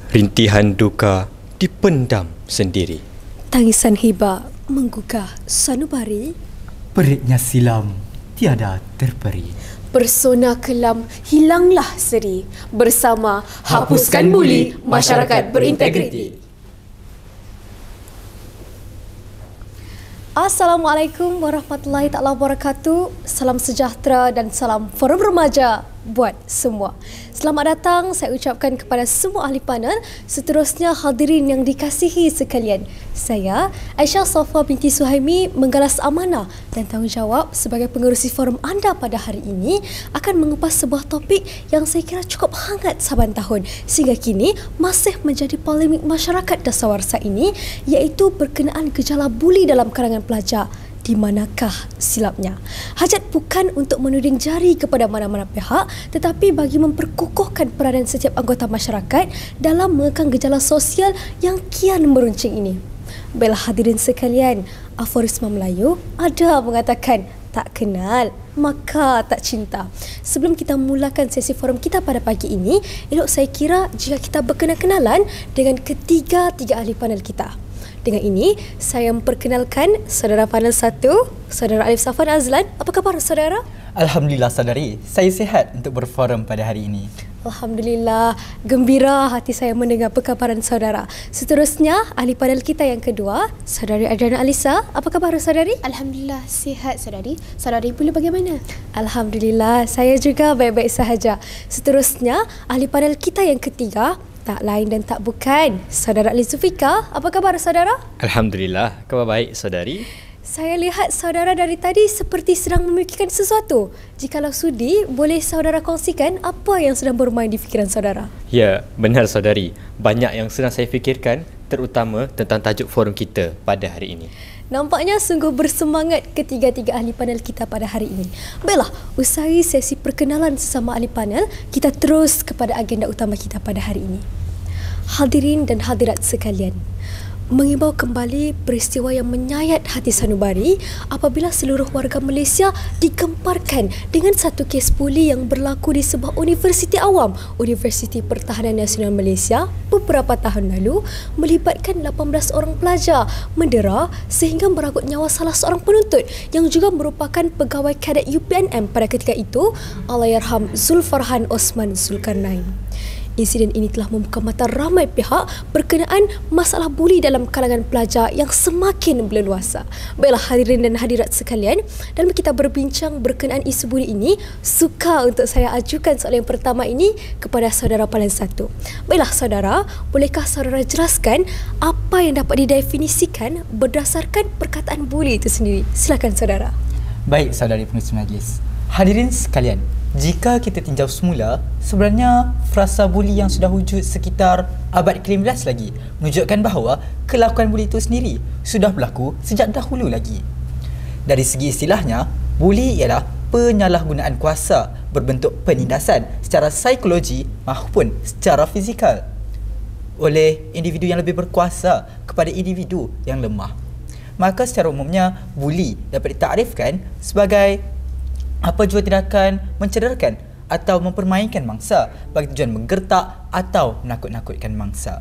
Rintihan duka dipendam sendiri. Tangisan hiba menggugah sanubari. Peritnya silam tiada terperi. Persona kelam hilanglah seri. Bersama hapuskan buli, masyarakat berintegriti. Assalamualaikum warahmatullahi taala wabarakatuh. Salam sejahtera dan salam forum remaja buat semua. Selamat datang saya ucapkan kepada semua ahli panel, seterusnya hadirin yang dikasihi sekalian. Saya, Aisyah Safa binti Suhaimi, menggalas amanah dan tanggungjawab sebagai pengerusi forum anda pada hari ini akan mengupas sebuah topik yang saya kira cukup hangat saban tahun sehingga kini masih menjadi polemik masyarakat dasawarsa ini, iaitu berkenaan gejala buli dalam kalangan pelajar. Di manakah silapnya? Hajat bukan untuk menuding jari kepada mana-mana pihak, tetapi bagi memperkukuhkan peranan setiap anggota masyarakat dalam mengekang gejala sosial yang kian meruncing ini. Baiklah hadirin sekalian, aforisma Melayu ada mengatakan tak kenal maka tak cinta. Sebelum kita mulakan sesi forum kita pada pagi ini, elok saya kira jika kita berkenal-kenalan dengan ketiga-tiga ahli panel kita. Dengan ini, saya memperkenalkan saudara panel 1, saudara Alif Safwan Azlan. Apa khabar saudara? Alhamdulillah saudari, saya sihat untuk berforum pada hari ini. Alhamdulillah, gembira hati saya mendengar perkabaran saudara. Seterusnya, ahli panel kita yang kedua, saudari Adriana Alisa. Apa khabar saudari? Alhamdulillah sihat saudari. Saudari pula bagaimana? Alhamdulillah, saya juga baik-baik sahaja. Seterusnya, ahli panel kita yang ketiga, tak lain dan tak bukan saudara Ali Zulfikar. Apa khabar saudara? Alhamdulillah, khabar baik saudari. Saya lihat saudara dari tadi seperti sedang memikirkan sesuatu. Jikalau sudi, boleh saudara kongsikan apa yang sedang bermain di fikiran saudara? Ya, benar saudari. Banyak yang sedang saya fikirkan, terutama tentang tajuk forum kita pada hari ini. Nampaknya sungguh bersemangat ketiga-tiga ahli panel kita pada hari ini. Baiklah, usai sesi perkenalan sesama ahli panel, kita terus kepada agenda utama kita pada hari ini. Hadirin dan hadirat sekalian, mengimbau kembali peristiwa yang menyayat hati sanubari apabila seluruh warga Malaysia digemparkan dengan satu kes buli yang berlaku di sebuah universiti awam, Universiti Pertahanan Nasional Malaysia, beberapa tahun lalu melibatkan 18 orang pelajar mendera sehingga meranggut nyawa salah seorang penuntut yang juga merupakan pegawai kadet UPNM pada ketika itu, Allahyarham Zulfarhan Osman Zulkarnain. Insiden ini telah membuka mata ramai pihak berkenaan masalah buli dalam kalangan pelajar yang semakin berleluasa. Baiklah hadirin dan hadirat sekalian, dalam kita berbincang berkenaan isu buli ini, suka untuk saya ajukan soalan yang pertama ini kepada saudara panel 1. Baiklah saudara, bolehkah saudara jelaskan apa yang dapat didefinisikan berdasarkan perkataan buli itu sendiri? Silakan saudara. Baik saudari pengerusi majlis. Hadirin sekalian, jika kita tinjau semula, sebenarnya frasa buli yang sudah wujud sekitar abad ke-15 lagi menunjukkan bahawa kelakuan buli itu sendiri sudah berlaku sejak dahulu lagi. Dari segi istilahnya, buli ialah penyalahgunaan kuasa berbentuk penindasan secara psikologi maupun secara fizikal oleh individu yang lebih berkuasa kepada individu yang lemah. Maka secara umumnya, buli dapat ditakrifkan sebagai apa jua tindakan mencederakan atau mempermainkan mangsa bagi tujuan menggertak atau menakut-nakutkan mangsa.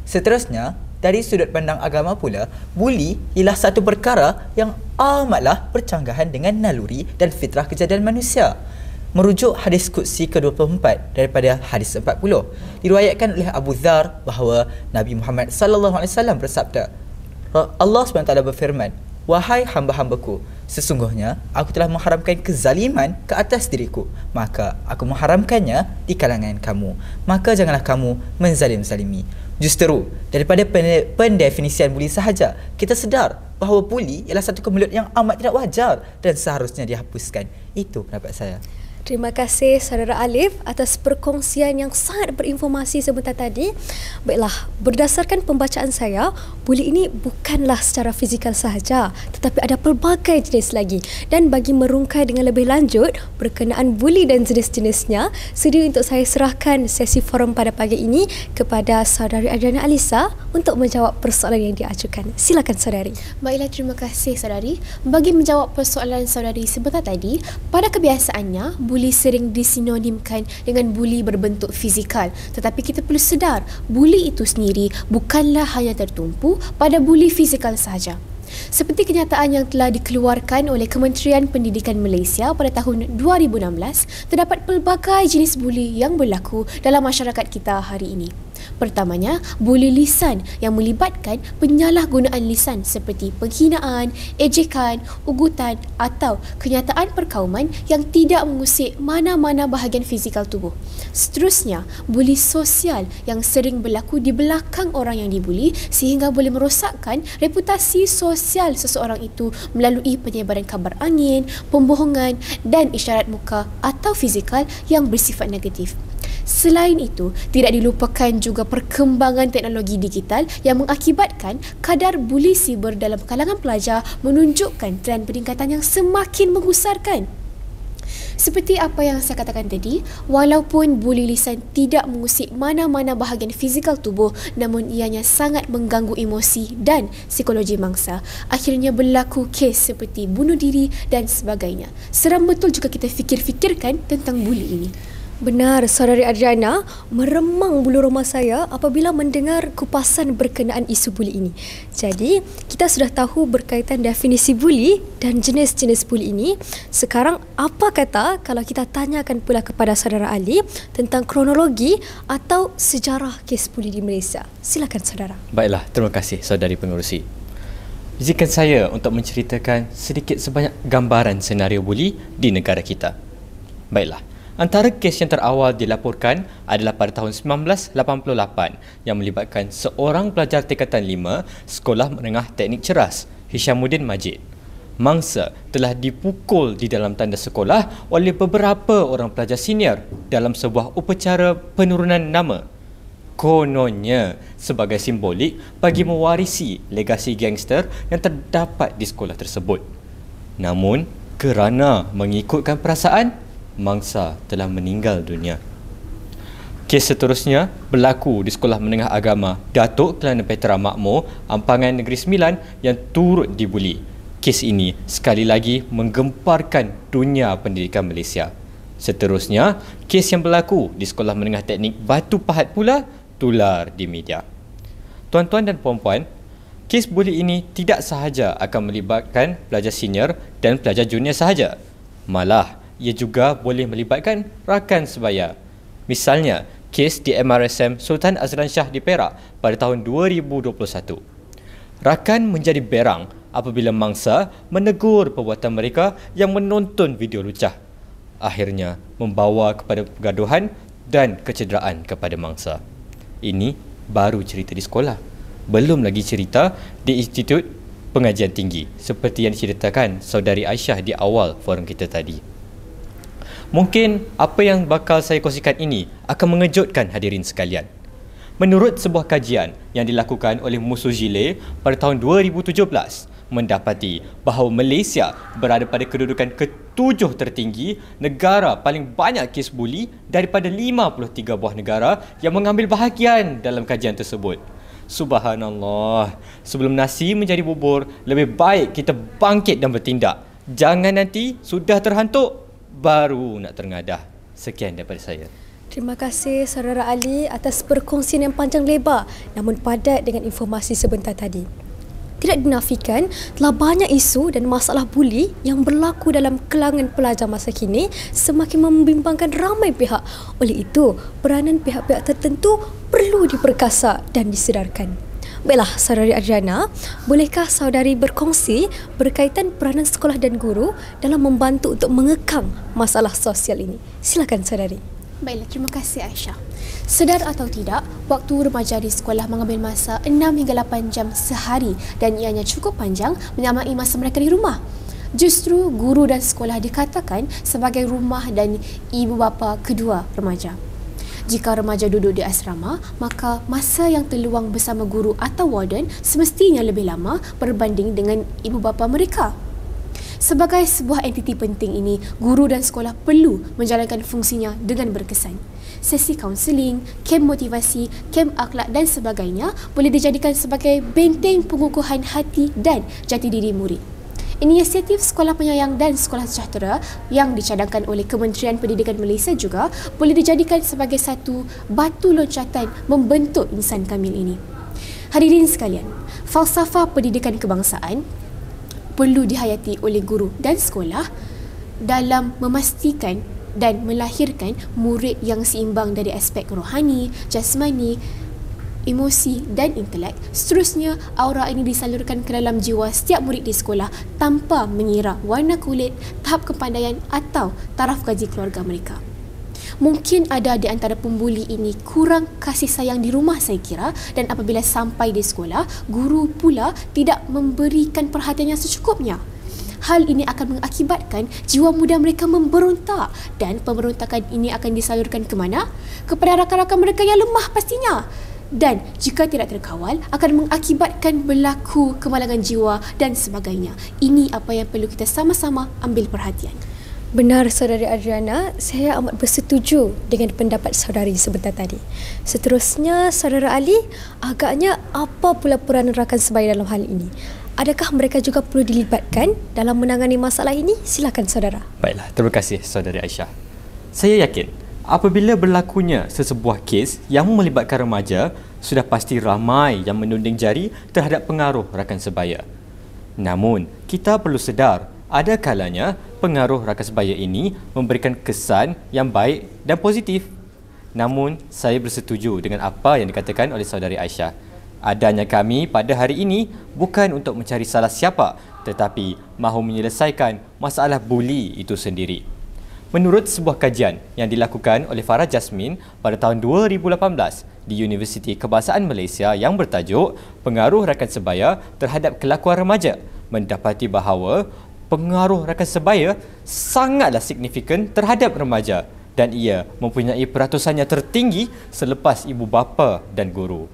Seterusnya, dari sudut pandang agama pula, buli ialah satu perkara yang amatlah bercanggahan dengan naluri dan fitrah kejadian manusia. Merujuk hadis Qudsi ke-24 daripada hadis 40, diriwayatkan oleh Abu Dzar bahawa Nabi Muhammad SAW bersabda, Allah SWT berfirman, "Wahai hamba-hambaku, sesungguhnya aku telah mengharamkan kezaliman ke atas diriku, maka aku mengharamkannya di kalangan kamu. Maka janganlah kamu menzalim-zalimi." Justeru, daripada pendefinisian buli sahaja, kita sedar bahawa buli ialah satu kemelut yang amat tidak wajar dan seharusnya dihapuskan. Itu pendapat saya. Terima kasih saudara Alif atas perkongsian yang sangat berinformasi sebentar tadi. Baiklah, berdasarkan pembacaan saya, buli ini bukanlah secara fizikal sahaja, tetapi ada pelbagai jenis lagi. Dan bagi merungkai dengan lebih lanjut berkenaan buli dan jenis-jenisnya, sedia untuk saya serahkan sesi forum pada pagi ini kepada saudari Adriana Alisa untuk menjawab persoalan yang diajukan. Silakan saudari. Baiklah, terima kasih saudari. Bagi menjawab persoalan saudari sebentar tadi, pada kebiasaannya buli sering disinonimkan dengan buli berbentuk fizikal. Tetapi kita perlu sedar, buli itu sendiri bukanlah hanya tertumpu pada buli fizikal sahaja. Seperti kenyataan yang telah dikeluarkan oleh Kementerian Pendidikan Malaysia pada tahun 2016, terdapat pelbagai jenis buli yang berlaku dalam masyarakat kita hari ini. Pertamanya, buli lisan yang melibatkan penyalahgunaan lisan seperti penghinaan, ejekan, ugutan atau kenyataan perkauman yang tidak mengusik mana-mana bahagian fizikal tubuh. Seterusnya, buli sosial yang sering berlaku di belakang orang yang dibuli sehingga boleh merosakkan reputasi sosial seseorang itu melalui penyebaran kabar angin, pembohongan dan isyarat muka atau fizikal yang bersifat negatif. Selain itu, tidak dilupakan juga perkembangan teknologi digital yang mengakibatkan kadar buli siber dalam kalangan pelajar menunjukkan trend peningkatan yang semakin menggusarkan. Seperti apa yang saya katakan tadi, walaupun buli lisan tidak mengusik mana-mana bahagian fizikal tubuh, namun ianya sangat mengganggu emosi dan psikologi mangsa. Akhirnya berlaku kes seperti bunuh diri dan sebagainya. Seram betul juga kita fikir-fikirkan tentang buli ini. Benar, Saudari Adriana, meremang bulu roma saya apabila mendengar kupasan berkenaan isu buli ini. Jadi, kita sudah tahu berkaitan definisi buli dan jenis-jenis buli ini. Sekarang, apa kata kalau kita tanyakan pula kepada Saudara Ali tentang kronologi atau sejarah kes buli di Malaysia? Silakan, Saudara. Baiklah, terima kasih Saudari Pengerusi. Izinkan saya untuk menceritakan sedikit sebanyak gambaran senario buli di negara kita. Baiklah. Antara kes yang terawal dilaporkan adalah pada tahun 1988 yang melibatkan seorang pelajar tingkatan 5 Sekolah Menengah Teknik Ceras, Hishamuddin Majid. Mangsa telah dipukul di dalam tanda sekolah oleh beberapa orang pelajar senior dalam sebuah upacara penurunan nama. Kononnya sebagai simbolik bagi mewarisi legasi gangster yang terdapat di sekolah tersebut. Namun, kerana mengikutkan perasaan, mangsa telah meninggal dunia. Kes seterusnya berlaku di Sekolah Menengah Agama Datuk Kelana Petra Makmur, Ampangan Negeri Sembilan yang turut dibuli. Kes ini sekali lagi menggemparkan dunia pendidikan Malaysia. Seterusnya, kes yang berlaku di Sekolah Menengah Teknik Batu Pahat pula tular di media. Tuan-tuan dan puan-puan, kes buli ini tidak sahaja akan melibatkan pelajar senior dan pelajar junior sahaja. Malah, ia juga boleh melibatkan rakan sebaya. Misalnya, kes di MRSM Sultan Azlan Shah di Perak pada tahun 2021. Rakan menjadi berang apabila mangsa menegur perbuatan mereka yang menonton video lucah. Akhirnya membawa kepada pergaduhan dan kecederaan kepada mangsa. Ini baru cerita di sekolah. Belum lagi cerita di Institut Pengajian Tinggi seperti yang diceritakan Saudari Aisyah di awal forum kita tadi. Mungkin apa yang bakal saya kongsikan ini akan mengejutkan hadirin sekalian. Menurut sebuah kajian yang dilakukan oleh Musuh Zile pada tahun 2017, mendapati bahawa Malaysia berada pada kedudukan ke-7 tertinggi negara paling banyak kes buli daripada 53 buah negara yang mengambil bahagian dalam kajian tersebut. Subhanallah, sebelum nasi menjadi bubur, lebih baik kita bangkit dan bertindak. Jangan nanti sudah terhantuk baru nak terengadah. Sekian daripada saya. Terima kasih Saudara Ali atas perkongsian yang panjang lebar namun padat dengan informasi sebentar tadi. Tidak dinafikan telah banyak isu dan masalah buli yang berlaku dalam kalangan pelajar masa kini semakin membimbangkan ramai pihak. Oleh itu, peranan pihak-pihak tertentu perlu diperkasa dan disedarkan. Baiklah, Saudari Adriana, bolehkah saudari berkongsi berkaitan peranan sekolah dan guru dalam membantu untuk mengekang masalah sosial ini? Silakan, saudari. Baiklah, terima kasih Aisyah. Sedar atau tidak, waktu remaja di sekolah mengambil masa 6 hingga 8 jam sehari dan ianya cukup panjang menyamai masa mereka di rumah. Justru guru dan sekolah dikatakan sebagai rumah dan ibu bapa kedua remaja. Jika remaja duduk di asrama, maka masa yang terluang bersama guru atau warden semestinya lebih lama berbanding dengan ibu bapa mereka. Sebagai sebuah entiti penting ini, guru dan sekolah perlu menjalankan fungsinya dengan berkesan. Sesi kaunseling, kem motivasi, kem akhlak dan sebagainya boleh dijadikan sebagai benteng pengukuhan hati dan jati diri murid. Inisiatif Sekolah Penyayang dan Sekolah Sejahtera yang dicadangkan oleh Kementerian Pendidikan Malaysia juga boleh dijadikan sebagai satu batu loncatan membentuk insan kamil ini. Hadirin sekalian, falsafah pendidikan kebangsaan perlu dihayati oleh guru dan sekolah dalam memastikan dan melahirkan murid yang seimbang dari aspek rohani, jasmani, emosi dan intelek. Seterusnya, aura ini disalurkan ke dalam jiwa setiap murid di sekolah tanpa mengira warna kulit, tahap kepandaian atau taraf gaji keluarga mereka. Mungkin ada di antara pembuli ini kurang kasih sayang di rumah saya kira, dan apabila sampai di sekolah, guru pula tidak memberikan perhatian yang secukupnya. Hal ini akan mengakibatkan jiwa muda mereka memberontak, dan pemberontakan ini akan disalurkan ke mana? Kepada rakan-rakan mereka yang lemah pastinya. Dan jika tidak terkawal akan mengakibatkan berlaku kemalangan jiwa dan sebagainya. Ini apa yang perlu kita sama-sama ambil perhatian. Benar Saudari Adriana, saya amat bersetuju dengan pendapat saudari sebentar tadi. Seterusnya, Saudara Ali, agaknya apa pula peranan rakan sebaya dalam hal ini? Adakah mereka juga perlu dilibatkan dalam menangani masalah ini? Silakan saudara. Baiklah, terima kasih Saudari Aisyah. Saya yakin apabila berlakunya sesebuah kes yang melibatkan remaja, sudah pasti ramai yang menunding jari terhadap pengaruh rakan sebaya. Namun, kita perlu sedar ada kalanya pengaruh rakan sebaya ini memberikan kesan yang baik dan positif. Namun, saya bersetuju dengan apa yang dikatakan oleh Saudari Aisyah. Adanya kami pada hari ini bukan untuk mencari salah siapa, tetapi mahu menyelesaikan masalah buli itu sendiri. Menurut sebuah kajian yang dilakukan oleh Farah Jasmine pada tahun 2018 di Universiti Kebangsaan Malaysia yang bertajuk Pengaruh Rakan Sebaya Terhadap Kelakuan Remaja, mendapati bahawa pengaruh rakan sebaya sangatlah signifikan terhadap remaja dan ia mempunyai peratusan yang tertinggi selepas ibu bapa dan guru.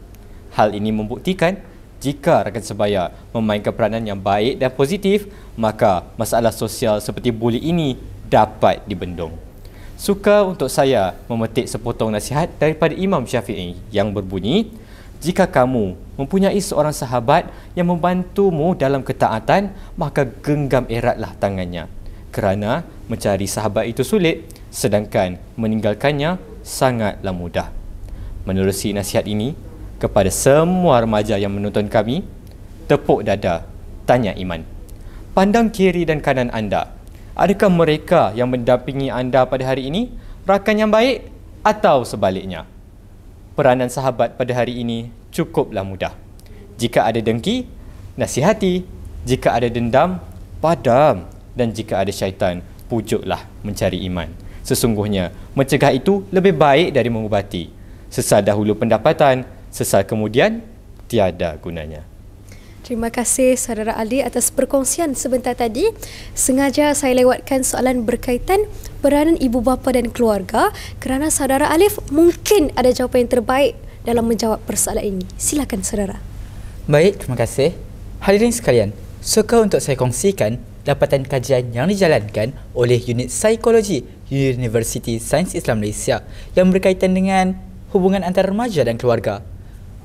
Hal ini membuktikan jika rakan sebaya memainkan peranan yang baik dan positif, maka masalah sosial seperti buli ini dapat dibendung. Suka untuk saya memetik sepotong nasihat daripada Imam Syafi'i yang berbunyi, jika kamu mempunyai seorang sahabat yang membantumu dalam ketaatan, maka genggam eratlah tangannya. Kerana mencari sahabat itu sulit, sedangkan meninggalkannya sangatlah mudah. Menerusi nasihat ini, kepada semua remaja yang menonton kami, tepuk dada, tanya iman. Pandang kiri dan kanan anda. Adakah mereka yang mendampingi anda pada hari ini rakan yang baik atau sebaliknya? Peranan sahabat pada hari ini cukuplah mudah. Jika ada dengki, nasihati. Jika ada dendam, padam. Dan jika ada syaitan, pujuklah mencari iman. Sesungguhnya, mencegah itu lebih baik dari mengubati. Sesal dahulu pendapatan, sesal kemudian tiada gunanya. Terima kasih Saudara Ali atas perkongsian sebentar tadi. Sengaja saya lewatkan soalan berkaitan peranan ibu bapa dan keluarga kerana Saudara Alif mungkin ada jawapan yang terbaik dalam menjawab persoalan ini. Silakan saudara. Baik, terima kasih. Hadirin sekalian, suka untuk saya kongsikan dapatan kajian yang dijalankan oleh Unit Psikologi Universiti Sains Islam Malaysia yang berkaitan dengan hubungan antara remaja dan keluarga.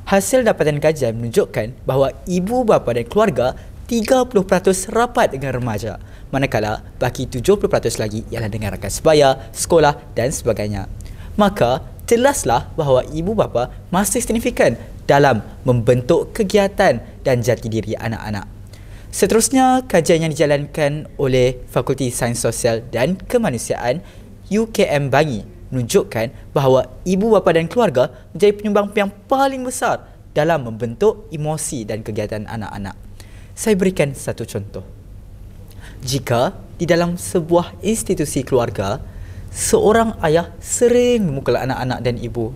Hasil dapatan kajian menunjukkan bahawa ibu bapa dan keluarga 30% rapat dengan remaja, manakala baki 70% lagi ialah dengan rakan sebaya, sekolah dan sebagainya. Maka jelaslah bahawa ibu bapa masih signifikan dalam membentuk kegiatan dan jati diri anak-anak. Seterusnya, kajian yang dijalankan oleh Fakulti Sains Sosial dan Kemanusiaan UKM Bangi menunjukkan bahawa ibu bapa dan keluarga menjadi penyumbang yang paling besar dalam membentuk emosi dan kegiatan anak-anak. Saya berikan satu contoh. Jika di dalam sebuah institusi keluarga, seorang ayah sering memukul anak-anak dan ibu,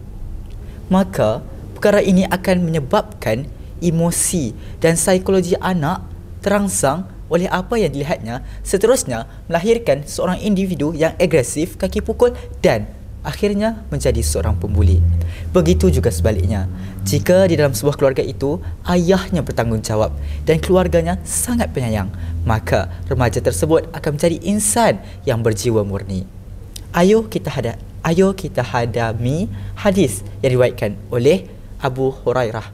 maka perkara ini akan menyebabkan emosi dan psikologi anak terangsang oleh apa yang dilihatnya, seterusnya melahirkan seorang individu yang agresif, kaki pukul dan akhirnya menjadi seorang pembuli. Begitu juga sebaliknya. Jika di dalam sebuah keluarga itu ayahnya bertanggungjawab dan keluarganya sangat penyayang, maka remaja tersebut akan menjadi insan yang berjiwa murni. Ayo kita hadami hadis yang diriwayatkan oleh Abu Hurairah,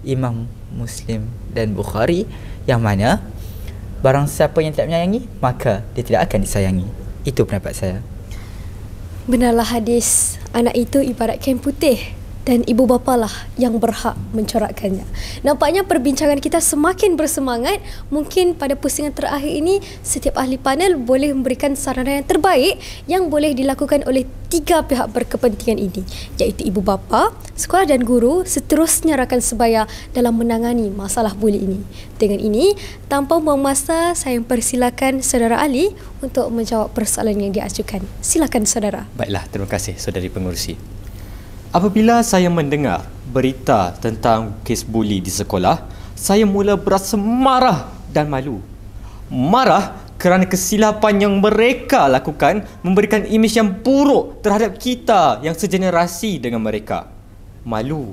Imam Muslim dan Bukhari, yang mana Barang siapa yang tidak menyayangi, maka dia tidak akan disayangi. Itu pendapat saya. Benarlah hadis, anak itu ibarat kain putih dan ibu bapa lah yang berhak mencorakkannya. Nampaknya perbincangan kita semakin bersemangat. Mungkin pada pusingan terakhir ini, setiap ahli panel boleh memberikan saranan yang terbaik yang boleh dilakukan oleh 3 pihak berkepentingan ini, iaitu ibu bapa, sekolah dan guru, seterusnya rakan sebaya dalam menangani masalah buli ini. Dengan ini, tanpa buang masa, saya mempersilakan Saudara Ali untuk menjawab persoalan yang diajukan. Silakan saudara. Baiklah, terima kasih saudari pengurusi. Apabila saya mendengar berita tentang kes buli di sekolah, saya mula berasa marah dan malu. Marah kerana kesilapan yang mereka lakukan memberikan imej yang buruk terhadap kita yang segenerasi dengan mereka. Malu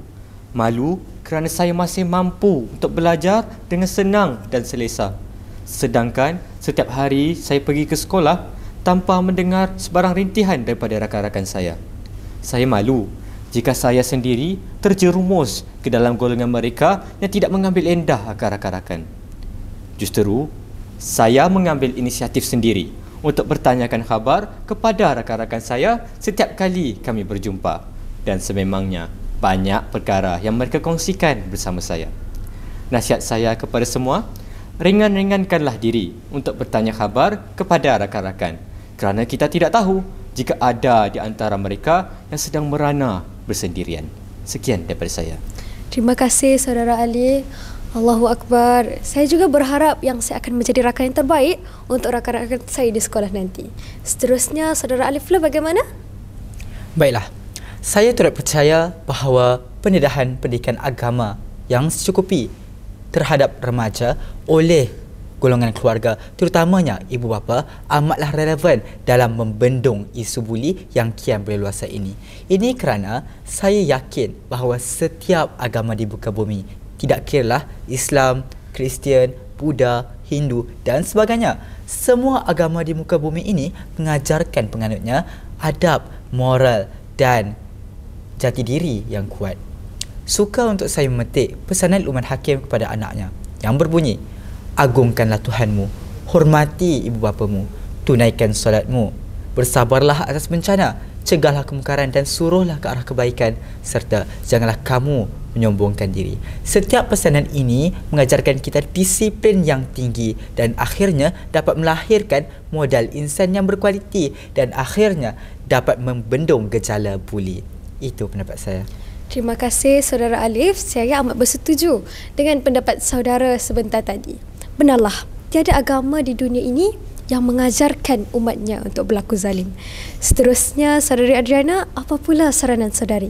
kerana saya masih mampu untuk belajar dengan senang dan selesa. Sedangkan setiap hari saya pergi ke sekolah tanpa mendengar sebarang rintihan daripada rakan-rakan saya. Saya malu jika saya sendiri terjerumus ke dalam golongan mereka yang tidak mengambil endah akan rakan-rakan. Justeru, saya mengambil inisiatif sendiri untuk bertanyakan khabar kepada rakan-rakan saya setiap kali kami berjumpa. Dan sememangnya, banyak perkara yang mereka kongsikan bersama saya. Nasihat saya kepada semua, ringan-ringankanlah diri untuk bertanya khabar kepada rakan-rakan, kerana kita tidak tahu jika ada di antara mereka yang sedang merana bersendirian. Sekian daripada saya. Terima kasih Saudara Ali. Allahu Akbar. Saya juga berharap yang saya akan menjadi rakan yang terbaik untuk rakan-rakan saya di sekolah nanti. Seterusnya, Saudara Aliflah bagaimana? Baiklah, saya turut percaya bahawa pendedahan pendidikan agama yang secukupi terhadap remaja oleh golongan keluarga, terutamanya ibu bapa, amatlah relevan dalam membendung isu buli yang kian berleluasa ini. Ini kerana saya yakin bahawa setiap agama di muka bumi, tidak kiralah Islam, Kristian, Buddha, Hindu dan sebagainya, semua agama di muka bumi ini mengajarkan penganutnya adab, moral dan jati diri yang kuat. Suka untuk saya memetik pesanan Luqman Hakim kepada anaknya yang berbunyi, agungkanlah Tuhanmu, hormati ibu bapamu, tunaikan solatmu, bersabarlah atas bencana, cegahlah kemungkaran dan suruhlah ke arah kebaikan, serta janganlah kamu menyombongkan diri. Setiap pesanan ini mengajarkan kita disiplin yang tinggi dan akhirnya dapat melahirkan modal insan yang berkualiti dan akhirnya dapat membendung gejala buli. Itu pendapat saya. Terima kasih Saudara Alif. Saya amat bersetuju dengan pendapat saudara sebentar tadi. Benarlah, tiada agama di dunia ini yang mengajarkan umatnya untuk berlaku zalim. Seterusnya, Saudari Adriana, apa pula saranan saudari?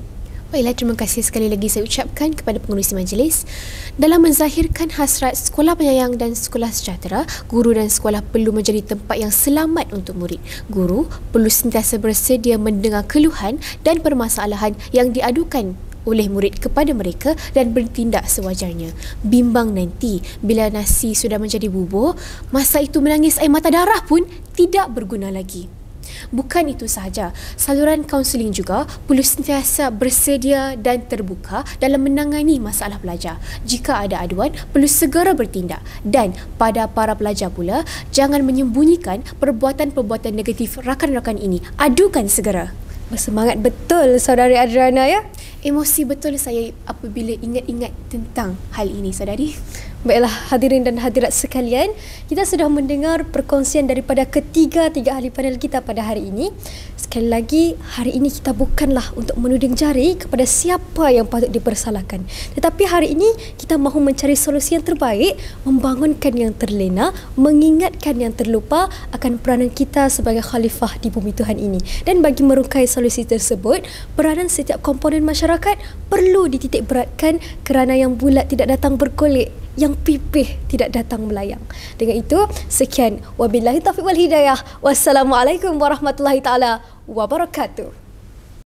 Baiklah, terima kasih sekali lagi saya ucapkan kepada pengurusi majlis. Dalam menzahirkan hasrat sekolah penyayang dan sekolah sejahtera, guru dan sekolah perlu menjadi tempat yang selamat untuk murid. Guru perlu sentiasa bersedia mendengar keluhan dan permasalahan yang diadukan oleh murid kepada mereka dan bertindak sewajarnya. Bimbang nanti bila nasi sudah menjadi bubur, masa itu menangis air mata darah pun tidak berguna lagi. Bukan itu sahaja, saluran kaunseling juga perlu sentiasa bersedia dan terbuka dalam menangani masalah pelajar. Jika ada aduan, perlu segera bertindak. Dan pada para pelajar pula, jangan menyembunyikan perbuatan-perbuatan negatif rakan-rakan ini. Adukan segera. Bersemangat betul Saudari Adriana ya. Emosi betul saya apabila ingat-ingat tentang hal ini, saudari. Baiklah hadirin dan hadirat sekalian, kita sudah mendengar perkongsian daripada ketiga-tiga ahli panel kita pada hari ini. Sekali lagi, hari ini kita bukanlah untuk menuding jari kepada siapa yang patut dipersalahkan. Tetapi hari ini kita mahu mencari solusi yang terbaik, membangunkan yang terlena, mengingatkan yang terlupa akan peranan kita sebagai khalifah di bumi Tuhan ini. Dan bagi merungkai solusi tersebut, peranan setiap komponen masyarakat perlu dititik beratkan kerana yang bulat tidak datang bergolek, yang pipih tidak datang melayang. Dengan itu, sekian. Wabillahi taufiq wal hidayah. Wassalamualaikum warahmatullahi taala wabarakatuh.